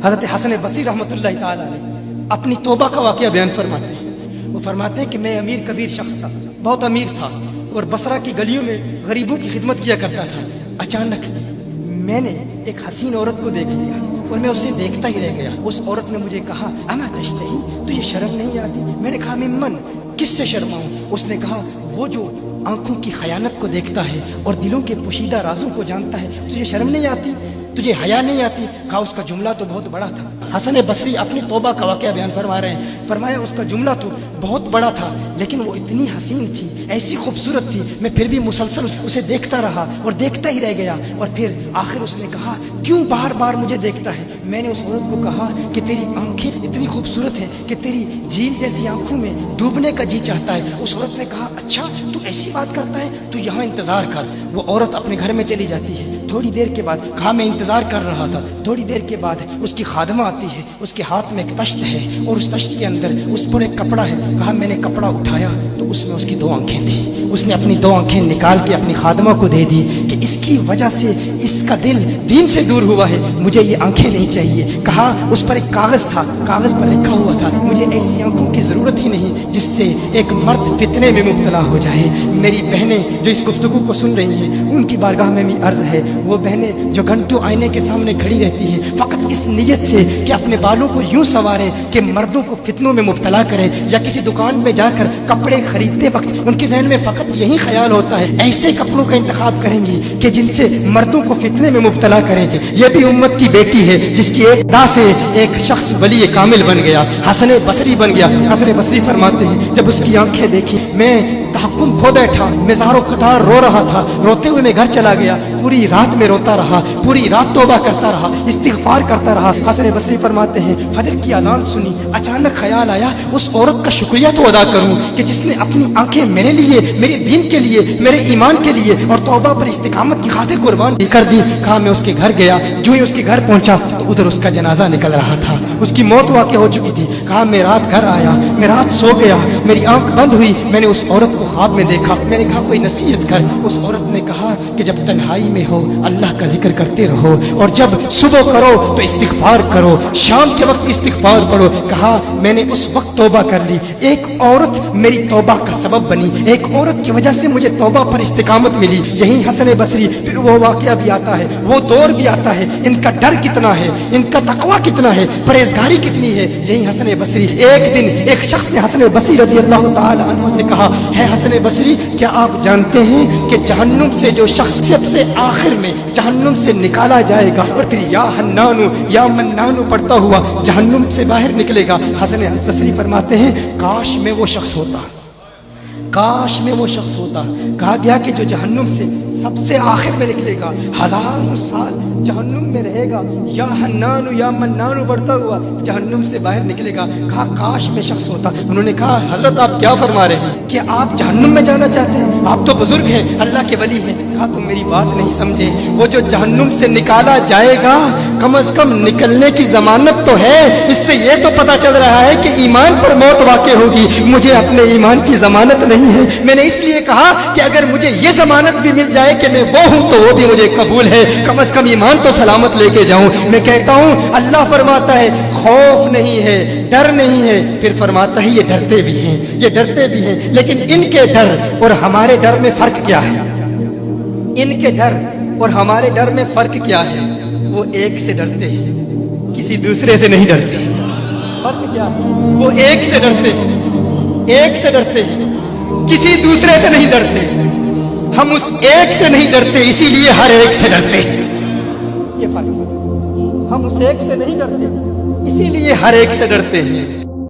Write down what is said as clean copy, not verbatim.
حضرت حسن بصری رحمۃ اللہ تعالی علیہ اپنی توبہ کا واقعہ بیان فرماتے ہیں۔ وہ فرماتے ہیں کہ میں امیر کبیر شخص تھا، بہت امیر تھا، اور بصرہ کی گلیوں میں غریبوں کی خدمت کیا کرتا تھا۔ اچانک میں نے ایک حسین عورت کو دیکھ لیا اور میں اسے دیکھتا ہی رہ گیا۔ اس عورت نے مجھے کہا اما تشتہی، تجھے شرم نہیں آتی؟ میں نے کہا ممن، کس سے شرماؤں؟ اس نے کہا وہ جو آنکھوں کی خیانت کو دیکھتا ہے اور دلوں کے پوشیدہ رازوں کو جانتا ہے، تجھے شرم نہیں آتی؟ تجھے حیا نہیں آتی؟ کہا اس کا جملہ تو بہت بڑا تھا۔ حسن بصری اپنی توبہ کا واقعہ بیان فرما رہے ہیں۔ فرمایا اس کا جملہ تو بہت بڑا تھا، لیکن وہ اتنی حسین تھی، ایسی خوبصورت تھی، میں پھر بھی مسلسل اسے دیکھتا رہا اور دیکھتا ہی رہ گیا۔ اور پھر آخر اس نے کہا کیوں بار بار مجھے دیکھتا ہے؟ میں نے اس عورت کو کہا کہ تیری آنکھیں اتنی خوبصورت ہیں کہ تیری جھیل جیسی آنکھوں میں ڈوبنے کا جی چاہتا ہے۔ اس عورت نے کہا اچھا تو ایسی بات کرتا ہے، تو یہاں انتظار کر۔ وہ عورت اپنے گھر میں چلی جاتی ہے۔ تھوڑی دیر کے بعد کہا میں انتظار کر رہا تھا۔ تھوڑی دیر کے بعد اس کی خادمہ آتی ہے، اس کے ہاتھ میں ایک تشت ہے اور اس تشت کے اندر اس پر ایک کپڑا ہے۔ کہا میں نے کپڑا اٹھایا تو اس میں اس کی 2 آنکھیں تھیں۔ اس نے اپنی 2 آنکھیں نکال کے اپنی خادمہ کو دے دی کہ اس کی وجہ سے اس کا دل دین سے دور ہوا ہے، مجھے یہ آنکھیں نہیں چاہیے۔ کہا اس پر ایک کاغذ تھا، کاغذ پر لکھا ہوا تھا مجھے ایسی آنکھوں کی ضرورت ہی نہیں جس سے ایک مرد فتنے میں مبتلا ہو جائے۔ میری بہنیں جو اس گفتگو کو سن رہی ہیں، ان کی بارگاہ میں بھی عرض ہے، وہ بہنیں جو گھنٹوں آئینے کے سامنے کھڑی رہتی ہیں فقط اس نیت سے کہ اپنے بالوں کو یوں سنواریں کہ مردوں کو فتنوں میں مبتلا کریں، یا کسی دکان میں جا کر کپڑے خریدتے وقت ان کے ذہن میں فقط یہی خیال ہوتا ہے ایسے کپڑوں کا انتخاب کریں گی کہ جن سے مردوں کو فتنے میں مبتلا کریں گے۔ یہ بھی امت کی بیٹی ہے جس کی ایک ادا سے ایک شخص ولی کامل بن گیا، حسن بصری بن گیا۔ حسن بصری فرماتے ہیں جب اس کی آنکھیں دیکھی میں تحکم کھو بیٹھا، میں زارو قطار رو رہا تھا۔ روتے ہوئے میں گھر چلا گیا، پوری رات میں روتا رہا، پوری رات توبہ کرتا رہا، استغفار کرتا رہا۔ حسن بصری فرماتے ہیں فجر کی اذان سنی، اچانک خیال آیا اس عورت کا شکریہ تو ادا کروں کہ جس نے اپنی آنکھیں میرے لیے، میرے دین کے لیے، میرے ایمان کے لیے اور توبہ پر استقامت کی خاطر قربان کر دی۔ کہا میں اس کے گھر گیا، جو ہی اس کے گھر پہنچا تو ادھر اس کا جنازہ نکل رہا تھا، اس کی موت واقع ہو چکی تھی۔ کہا میں رات گھر آیا، میں رات سو گیا، میری آنکھ بند ہوئی، میں نے اس عورت کو خواب میں دیکھا۔ میں نے کہا کوئی نصیحت کر۔ اس عورت نے کہا کہ جب تنہائی میں ہو اللہ کا ذکر کرتے رہو، اور جب صبح کرو تو استغفار کرو، شام کے وقت استغفار پڑھو۔ کہا میں نے اس وقت توبہ کر لی، ایک عورت میری توبہ کا سبب بنی، ایک عورت کی وجہ سے مجھے توبہ پر استقامت ملی۔ یہی حسن بصری پھر وہ واقعہ بھی آتا ہے، وہ دور بھی آتا ہے، ان کا ڈر کتنا ہے، ان کا تقوی کتنا ہے، پرہیزگاری کتنی ہے۔ یہی حسن بصری ایک دن ایک شخص نے حسن بصری رضی اللہ تعالی عنہ سے کہا ہے حسن بصری کیا آپ جانتے ہیں کہ جہنم سے جو شخص سب سے آخر میں جہنم سے نکالا جائے گا اور پھر یا حنانو یا منانو پڑھتا ہوا جہنم سے باہر نکلے گا؟ حسن بصری فرماتے ہیں کاش میں وہ شخص ہوتا، کاش میں وہ شخص ہوتا۔ کہا گیا کہ جو جہنم سے سب سے آخر میں نکلے گا، 1000 سال جہنم میں رہے گا، یا حنانو یا منانو بڑھتا ہوا جہنم سے باہر نکلے گا۔ کہا کاش میں شخص ہوتا۔ انہوں نے کہا حضرت آپ کیا فرما رہے ہیں کہ آپ جہنم میں جانا چاہتے ہیں؟ آپ تو بزرگ ہیں، اللہ کے ولی ہیں۔ کہا تم میری بات نہیں سمجھے، وہ جو جہنم سے نکالا جائے گا کم از کم نکلنے کی ضمانت تو ہے، اس سے یہ تو پتا چل رہا ہے کہ ایمان پر موت واقع ہوگی۔ مجھے اپنے ایمان کی ضمانت نہیں ہے، میں نے اس لیے کہا کہ اگر مجھے یہ ضمانت بھی مل جائے کہ میں وہ ہوں تو وہ بھی مجھے قبول ہے، کم از کم ایمان تو سلامت لے کے جاؤں۔ میں کہتا ہوں اللہ فرماتا ہے خوف نہیں ہے، ڈر نہیں ہے، پھر فرماتا ہے یہ ڈرتے بھی ہیں، یہ ڈرتے بھی ہیں، لیکن ان کے ڈر اور ہمارے ڈر میں فرق کیا ہے؟ ان کے ڈر اور ہمارے ڈر میں فرق کیا ہے؟ وہ ایک سے ڈرتے ہیں، کسی دوسرے سے نہیں ڈرتے۔ فرق کیا ہے؟ وہ ایک سے ڈرتے ہیں، ایک سے ڈرتے ہیں، کسی دوسرے سے نہیں ڈرتے۔ ہم اس ایک سے نہیں ڈرتے، اسی لیے ہر ایک سے ڈرتے ہیں۔ یہ فرق ہے، ہم اس ایک سے نہیں ڈرتے، اسی لیے ہر ایک سے ڈرتے ہیں۔